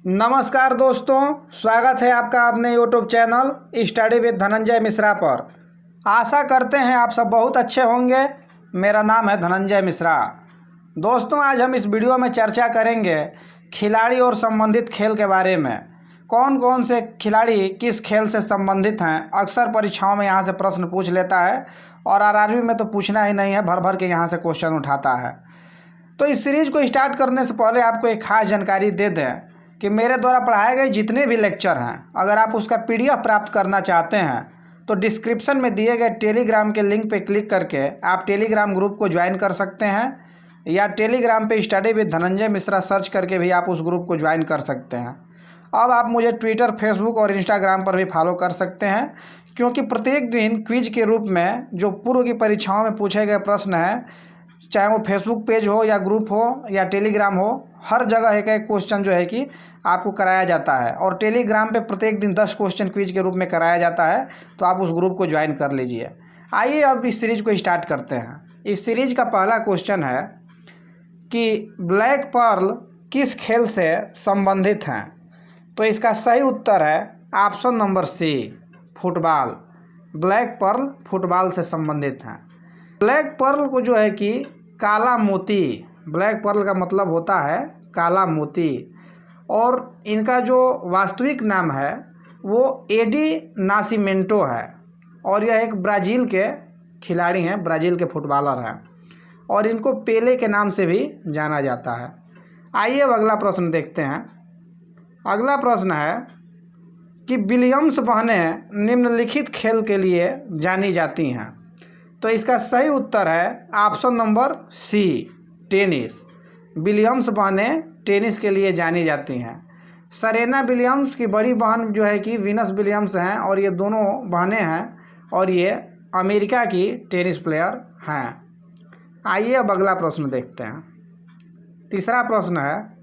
नमस्कार दोस्तों, स्वागत है आपका अपने YouTube channel study with Dhananjay Mishra पर। आशा करते हैं आप सब बहुत अच्छे होंगे। मेरा नाम है धनंजय मिश्रा। दोस्तों, आज हम इस वीडियो में चर्चा करेंगे खिलाड़ी और संबंधित खेल के बारे में। कौन कौन से खिलाड़ी किस खेल से संबंधित हैं। अक्सर परीक्षाओं में यहाँ से प्रश्न पूछ लेता है और आरआरबी में तो पूछना ही नहीं है, भर भर के यहाँ से क्वेश्चन उठाता है। तो इस सीरीज़ को स्टार्ट करने से पहले आपको एक खास जानकारी दे दें कि मेरे द्वारा पढ़ाए गए जितने भी लेक्चर हैं, अगर आप उसका पीडीएफ प्राप्त करना चाहते हैं तो डिस्क्रिप्शन में दिए गए टेलीग्राम के लिंक पे क्लिक करके आप टेलीग्राम ग्रुप को ज्वाइन कर सकते हैं, या टेलीग्राम पे study with Dhananjay Mishra search करके भी आप उस ग्रुप को ज्वाइन कर सकते हैं। अब आप मुझे ट्विटर, फेसबुक और इंस्टाग्राम पर भी फॉलो कर सकते हैं, क्योंकि प्रत्येक दिन क्विज के रूप में जो पूर्व की परीक्षाओं में पूछे गए प्रश्न हैं, चाहे वो फेसबुक पेज हो या ग्रुप हो या टेलीग्राम हो, हर जगह एक एक क्वेश्चन जो है कि आपको कराया जाता है। और टेलीग्राम पे प्रत्येक दिन 10 क्वेश्चन क्विज के रूप में कराया जाता है, तो आप उस ग्रुप को ज्वाइन कर लीजिए। आइए अब इस सीरीज को स्टार्ट करते हैं। इस सीरीज का पहला क्वेश्चन है कि ब्लैक पर्ल किस खेल से संबंधित हैं। तो इसका सही उत्तर है option number C, football. Black pearl football से संबंधित हैं। ब्लैक पर्ल को जो है कि काला मोती, ब्लैक पर्ल का मतलब होता है काला मोती, और इनका जो वास्तविक नाम है वो एडी नासिमेंटो है, और यह एक ब्राज़ील के खिलाड़ी हैं, ब्राज़ील के फुटबॉलर हैं, और इनको पेले के नाम से भी जाना जाता है। आइए अब अगला प्रश्न देखते हैं। अगला प्रश्न है कि विलियम्स बहनें निम्नलिखित खेल के लिए जानी जाती हैं। तो इसका सही उत्तर है option number C, tennis. Williams बहनें टेनिस के लिए जानी जाती हैं। सेरेना विलियम्स की बड़ी बहन जो है कि वीनस विलियम्स हैं, और ये दोनों बहनें हैं, और ये अमेरिका की टेनिस प्लेयर हैं। आइए अब अगला प्रश्न देखते हैं। तीसरा प्रश्न है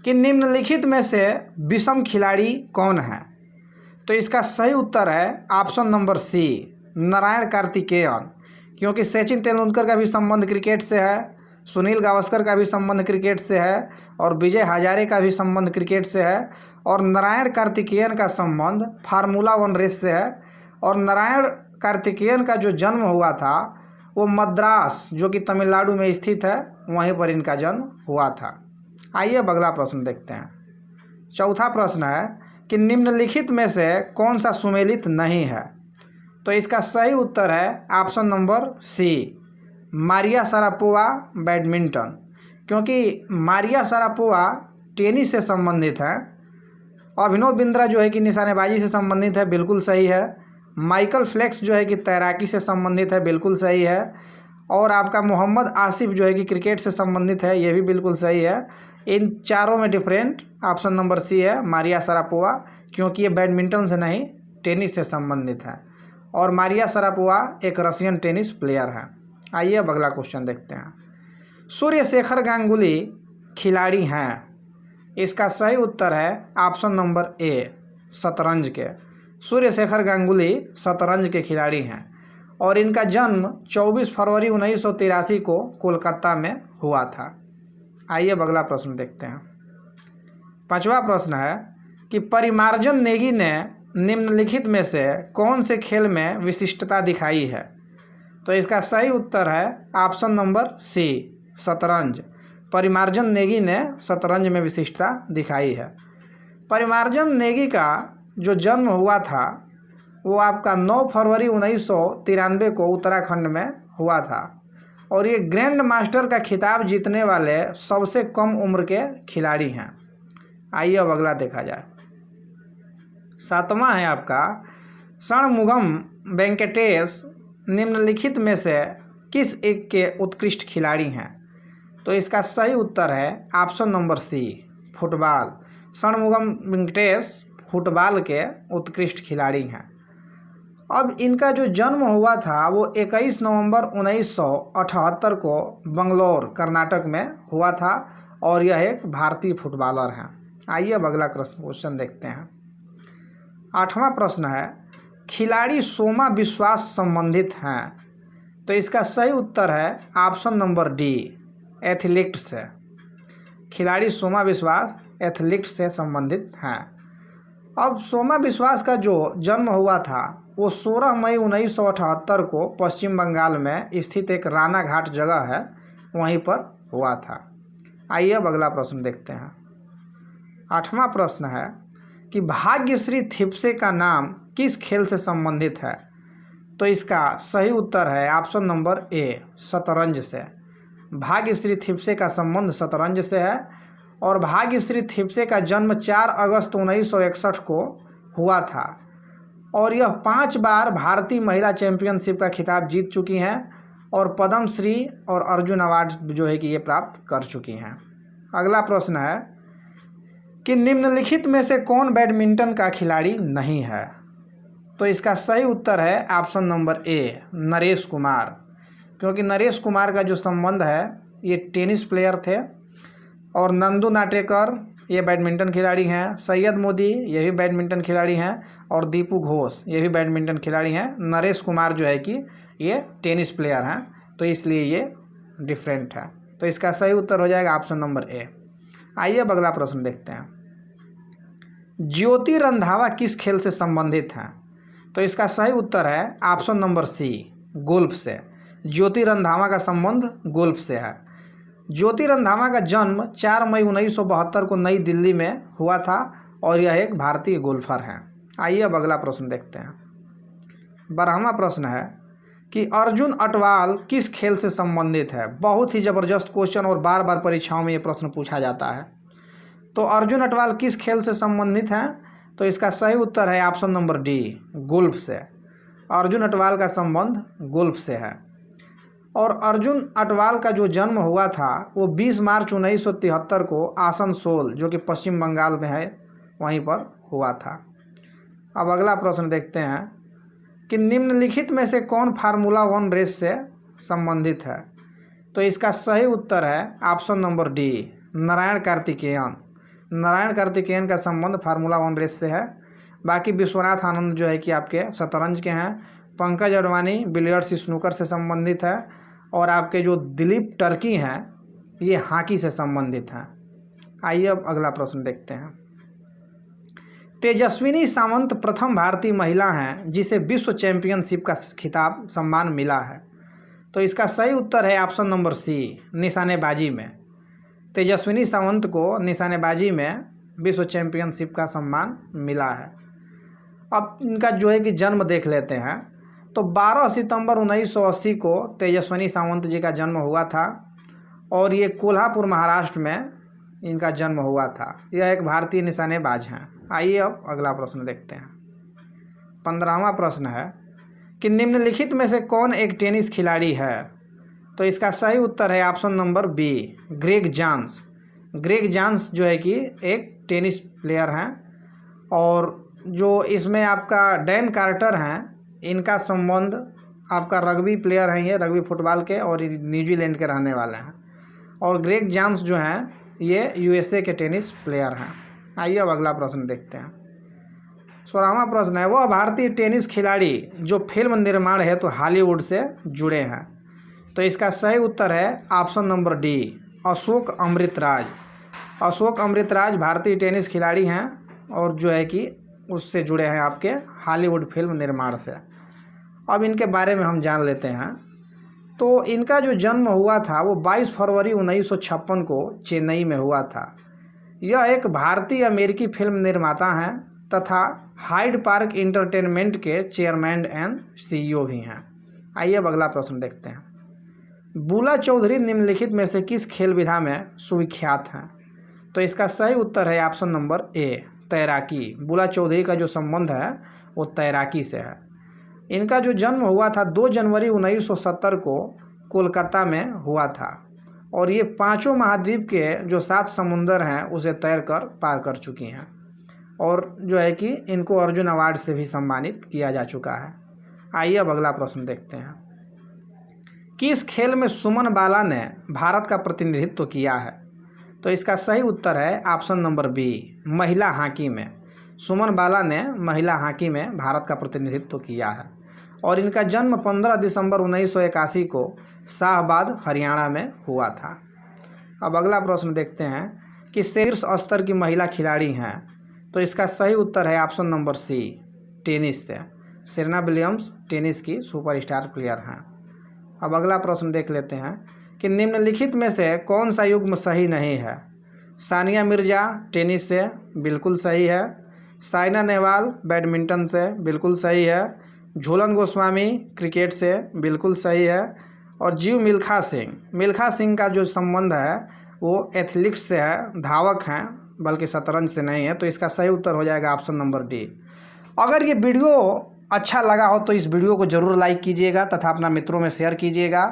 कि निम्नलिखित में से विषम खिलाड़ी कौन है। तो इसका सही उत्तर है option number C, Narayan Karthikeyan. क्योंकि सचिन तेंदुलकर का भी संबंध क्रिकेट से है, सुनील गावस्कर का भी संबंध क्रिकेट से है, और विजय हजारे का भी संबंध क्रिकेट से है, और नारायण कार्तिकेयन का संबंध फार्मूला 1 रेस से है। और नारायण कार्तिकेयन का जो जन्म हुआ था वो मद्रास, जो कि तमिलनाडु में स्थित है, वहीं पर इनका जन्म हुआ था। आइए अब अगला प्रश्न देखते हैं। चौथा प्रश्न है कि निम्नलिखित में से कौन सा सुमेलित नहीं है। तो इसका सही उत्तर है option number C, Maria Sharapova badminton. क्योंकि मारिया शारापोवा टेनिस से संबंधित है। अभिनव बिंद्रा जो है कि निशानेबाजी से संबंधित है, बिल्कुल सही है। माइकल फ्लेक्स जो है कि तैराकी से संबंधित है, बिल्कुल सही है। और आपका मोहम्मद आसिफ जो है कि क्रिकेट से संबंधित है, ये भी बिल्कुल सही है। इन चारों में डिफरेंट ऑप्शन नंबर सी है, मारिया शारापोवा, क्योंकि ये बैडमिंटन से नहीं टेनिस से संबंधित है। और मारिया शारापोवा एक रशियन टेनिस प्लेयर है। आइए अब अगला क्वेश्चन देखते हैं। सूर्य शेखर गांगुली खिलाड़ी हैं। इसका सही उत्तर है ऑप्शन नंबर ए, शतरंज के। सूर्य शेखर गांगुली शतरंज के खिलाड़ी हैं, और इनका जन्म 24 फरवरी 1983 को कोलकाता में हुआ था। आइए अब अगला प्रश्न देखते हैं। पांचवा प्रश्न है कि परिमार्जन नेगी ने निम्नलिखित में से कौन से खेल में विशिष्टता दिखाई है। तो इसका सही उत्तर है ऑप्शन नंबर सी, शतरंज। परिमार्जन नेगी ने शतरंज में विशिष्टता दिखाई है। परिमार्जन नेगी का जो जन्म हुआ था वो आपका 9 फरवरी 1993 को उत्तराखंड में हुआ था, और ये ग्रैंड मास्टर का खिताब जीतने वाले सबसे कम उम्र के खिलाड़ी हैं। आइए अब अगला देखा जाए। सातवां है आपका षणमुगम वेंकटेश निम्नलिखित में से किस एक के उत्कृष्ट खिलाड़ी हैं। तो इसका सही उत्तर है option number C, football. Shanmugam Venkatesh football के उत्कृष्ट खिलाड़ी हैं। अब इनका जो जन्म हुआ था वो 21 नवंबर 1978 को बंगलौर, कर्नाटक में हुआ था, और यह एक भारतीय फुटबॉलर हैं। आइए अब अगला क्वेश्चन देखते हैं। 8वां प्रश्न है खिलाड़ी सोमा विश्वास संबंधित हैं। तो इसका सही उत्तर है ऑप्शन नंबर डी, एथलीट से। खिलाड़ी सोमा विश्वास एथलेटिक्स से संबंधित हैं। अब सोमा विश्वास का जो जन्म हुआ था वो 16 मई 1978 को पश्चिम बंगाल में स्थित एक राना घाट जगह है वहीं पर हुआ था। आइए अब अगला प्रश्न देखते हैं। 8वां प्रश्न है कि भाग्यश्री थिप्से का नाम किस खेल से संबंधित है? तो इसका सही उत्तर है ऑप्शन नंबर ए, शतरंज से। भाग्यश्री थिप्से का संबंध शतरंज से है और भाग्यश्री थिप्से का जन्म 4 अगस्त 1961 को हुआ था और यह 5 बार भारतीय महिला चैंपियनशिप का खिताब जीत चुकी हैं और पद्मश्री और अर्जुन अवार्ड जो है कि ये प्राप्त कर चुकी हैं। अगला प्रश्न है कि निम्नलिखित में से कौन बैडमिंटन का खिलाड़ी नहीं है? तो इसका सही उत्तर है option number A, Naresh Kumar, क्योंकि नरेश कुमार का जो संबंध है ये टेनिस प्लेयर थे और नंदू नाटेकर ये बैडमिंटन खिलाड़ी हैं, सैयद मोदी ये भी बैडमिंटन खिलाड़ी हैं और दीपू घोष ये भी बैडमिंटन खिलाड़ी हैं। नरेश कुमार जो है कि ये टेनिस प्लेयर हैं, तो इसलिए ये डिफरेंट है। तो इसका सही उत्तर हो जाएगा ऑप्शन नंबर ए। आइए अब अगला प्रश्न देखते हैं। ज्योति रंधावा किस खेल से संबंधित हैं? तो इसका सही उत्तर है ऑप्शन नंबर सी, गोल्फ से। ज्योति रंधावा का संबंध गोल्फ से है। ज्योति रंधावा का जन्म 4 मई 1972 को नई दिल्ली में हुआ था और यह एक भारतीय गोल्फर हैं। आइए अब अगला प्रश्न देखते हैं। 12वां प्रश्न है कि अर्जुन अटवाल किस खेल से संबंधित है? बहुत ही ज़बरदस्त क्वेश्चन और बार बार परीक्षाओं में ये प्रश्न पूछा जाता है। तो अर्जुन अटवाल किस खेल से संबंधित हैं? तो इसका सही उत्तर है ऑप्शन नंबर डी, गोल्फ से। अर्जुन अटवाल का संबंध गोल्फ से है और अर्जुन अटवाल का जो जन्म हुआ था वो 20 मार्च 1973 को आसनसोल जो कि पश्चिम बंगाल में है वहीं पर हुआ था। अब अगला प्रश्न देखते हैं कि निम्नलिखित में से कौन फार्मूला 1 रेस से संबंधित है? तो इसका सही उत्तर है option number D, Narayan Karthikeyan. Narayan Karthikeyan का संबंध फार्मूला 1 रेस से है। बाकी विश्वनाथ आनंद जो है कि आपके शतरंज के हैं, पंकज अडवाणी बिलियर्ड्स स्नूकर से संबंधित है और आपके जो दिलीप टर्की हैं ये हॉकी से संबंधित हैं। आइए अब अगला प्रश्न देखते हैं। तेजस्विनी सावंत प्रथम भारतीय महिला हैं जिसे विश्व चैंपियनशिप का खिताब सम्मान मिला है। तो इसका सही उत्तर है ऑप्शन नंबर सी, निशानेबाजी में। तेजस्विनी सावंत को निशानेबाजी में विश्व चैंपियनशिप का सम्मान मिला है। अब इनका जो है कि जन्म देख लेते हैं। तो 12 सितंबर 1980 को तेजस्विनी सावंत जी का जन्म हुआ था और ये कोल्हापुर महाराष्ट्र में इनका जन्म हुआ था। यह एक भारतीय निशानेबाज हैं। आइए अब अगला प्रश्न देखते हैं। 15वां प्रश्न है कि निम्नलिखित में से कौन एक टेनिस खिलाड़ी है? तो इसका सही उत्तर है option number B, Greg Jones. Greg Jones जो है कि एक टेनिस प्लेयर हैं और जो इसमें आपका डैन कार्टर हैं इनका संबंध आपका रग्बी प्लेयर हैं, ये रग्बी फुटबॉल के और न्यूजीलैंड के रहने वाले हैं और ग्रेग जांस जो हैं ये यूएसए के टेनिस प्लेयर हैं। आइए अब अगला प्रश्न देखते हैं। 16वां प्रश्न है वह भारतीय टेनिस खिलाड़ी जो फिल्म निर्माण है तो हॉलीवुड से जुड़े हैं। तो इसका सही उत्तर है option number D, Ashok Amritraj. Ashok Amritraj भारतीय टेनिस खिलाड़ी हैं और जो है कि उससे जुड़े हैं आपके हॉलीवुड फिल्म निर्माण से। अब इनके बारे में हम जान लेते हैं। तो इनका जो जन्म हुआ था वो 22 फरवरी 1956 को चेन्नई में हुआ था। यह एक भारतीय अमेरिकी फिल्म निर्माता हैं तथा हाइड पार्क इंटरटेनमेंट के चेयरमैन एंड सीईओ भी हैं। आइए अब अगला प्रश्न देखते हैं। बुला चौधरी निम्नलिखित में से किस खेल विधा में सुविख्यात हैं? तो इसका सही उत्तर है ऑप्शन नंबर ए, तैराकी। बुला चौधरी का जो संबंध है वो तैराकी से है। इनका जो जन्म हुआ था 2 जनवरी 1970 को कोलकाता में हुआ था और ये 5 महाद्वीप के जो 7 समुंदर हैं उसे तैरकर पार कर चुकी हैं और जो है कि इनको अर्जुन अवार्ड से भी सम्मानित किया जा चुका है। आइए अब अगला प्रश्न देखते हैं। किस खेल में सुमन बाला ने भारत का प्रतिनिधित्व किया है? तो इसका सही उत्तर है ऑप्शन नंबर बी, महिला हॉकी में। सुमन बाला ने महिला हॉकी में भारत का प्रतिनिधित्व किया है और इनका जन्म 15 दिसंबर 1981 को शाहबाद हरियाणा में हुआ था। अब अगला प्रश्न देखते हैं कि शीर्ष स्तर की महिला खिलाड़ी हैं? तो इसका सही उत्तर है ऑप्शन नंबर सी, टेनिस से। सेरेना विलियम्स टेनिस की सुपरस्टार प्लेयर हैं। अब अगला प्रश्न देख लेते हैं कि निम्नलिखित में से कौन सा युग्म सही नहीं है? सानिया मिर्जा टेनिस से, बिल्कुल सही है। साइना नेहवाल बैडमिंटन से, बिल्कुल सही है। झूलन गोस्वामी क्रिकेट से, बिल्कुल सही है। और जीव मिल्खा सिंह का जो संबंध है वो एथलीट्स से है, धावक हैं, बल्कि शतरंज से नहीं है। तो इसका सही उत्तर हो जाएगा ऑप्शन नंबर डी। अगर ये वीडियो अच्छा लगा हो तो इस वीडियो को ज़रूर लाइक कीजिएगा तथा अपना मित्रों में शेयर कीजिएगा।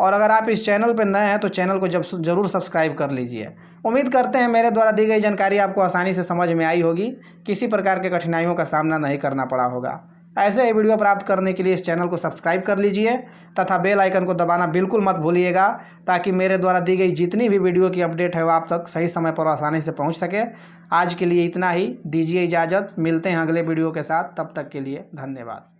और अगर आप इस चैनल पर नए हैं तो चैनल को ज़रूर सब्सक्राइब कर लीजिए। उम्मीद करते हैं मेरे द्वारा दी गई जानकारी आपको आसानी से समझ में आई होगी, किसी प्रकार के कठिनाइयों का सामना नहीं करना पड़ा होगा। ऐसे ही वीडियो प्राप्त करने के लिए इस चैनल को सब्सक्राइब कर लीजिए तथा बेल आइकन को दबाना बिल्कुल मत भूलिएगा, ताकि मेरे द्वारा दी गई जितनी भी वीडियो की अपडेट है वो आप तक सही समय पर आसानी से पहुंच सके। आज के लिए इतना ही, दीजिए इजाज़त। मिलते हैं अगले वीडियो के साथ, तब तक के लिए धन्यवाद।